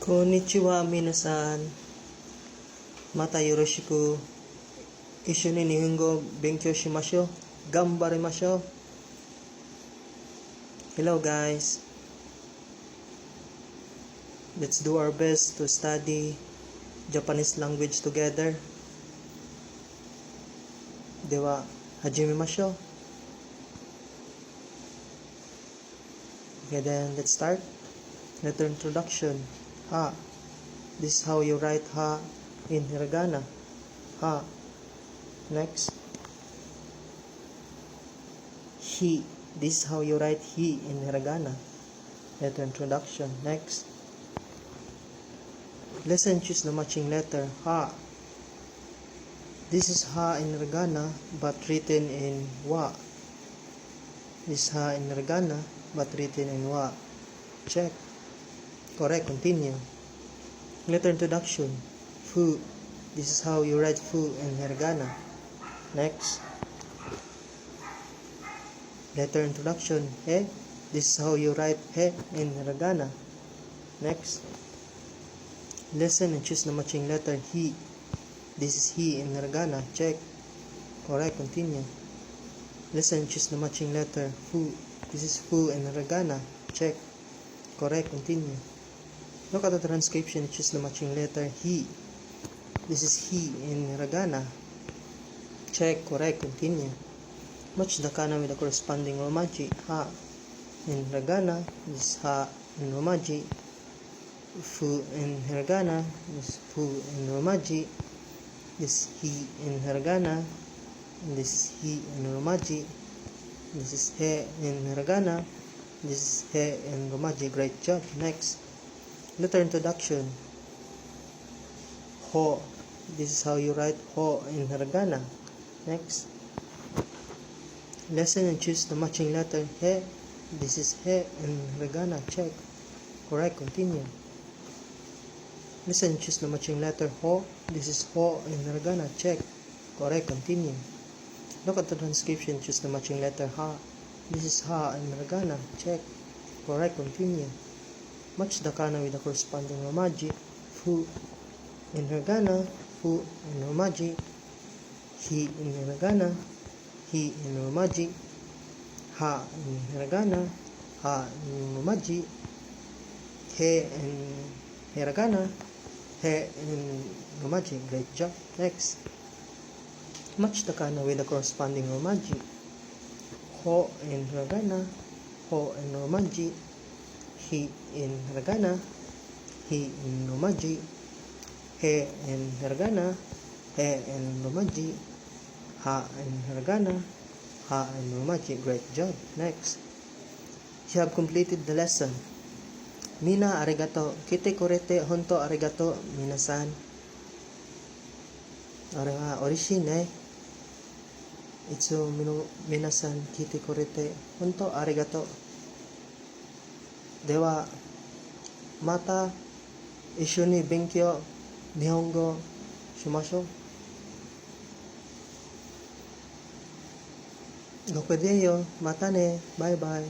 Konnichiwa minasan. Mata yoroshiku. Isho ni Nihongo benkyou shimashou. Ganbarimashou. Hello guys. Let's do our best to study Japanese language together. Dewa, hajimemashou. Okay, then let's start. Letter introduction. Ha. This is how you write ha in hiragana. Ha. Next. He. This is how you write he in hiragana. Letter introduction. Next. Listen, choose the matching letter. Ha. This is ha in hiragana but written in wa. This is ha in hiragana but written in wa. Check. Correct. Continue. Letter introduction. Fu. This is how you write fu in hiragana. Next. Letter introduction. He. This is how you write he in hiragana. Next. Listen and choose the matching letter. He. This is he in hiragana. Check. Correct. Continue. Listen and choose the matching letter. Fu. This is fu in hiragana. Check. Correct. Continue. Look at the transcription and choose the matching letter. He. This is he in hiragana. Check. Correct. Continue. Match the kana with the corresponding romaji. Ha in hiragana. This is ha in romaji. Fu in hiragana. This is fu in romaji. This is he in hiragana. And this is he in romaji. This is he in hiragana. This is he in romaji. Great job. Next. Letter introduction. Ho. This is how you write ho in hiragana. Next. Listen and choose the matching letter. He. This is he in hiragana. Check. Correct. Continue. Listen and choose the matching letter. Ho. This is ho in hiragana. Check. Correct. Continue. Look at the transcription. Choose the matching letter. Ha. This is ha in hiragana. Check. Correct. Continue. Match the kana with the corresponding romaji. Fu in hiragana. Fu in romaji. He in hiragana. He in romaji. Ha in hiragana. Ha in romaji. He in hiragana. He in romaji. Great job. Next. Match the kana with the corresponding romaji. Ho in hiragana. Ho in romaji. He in hiragana. He in romaji. He in hiragana. He in romaji. Ha in hiragana. Ha in romaji. Great job. Next. You have completed the lesson. Mina arigato. Kite korete honto arigato minasan. Orishi ne. Itsu minasan kite korete honto arigato. Dewa, mata isho ni benkyou Nihongo shimashou. Goku deyo. Mata ne. Bye bye.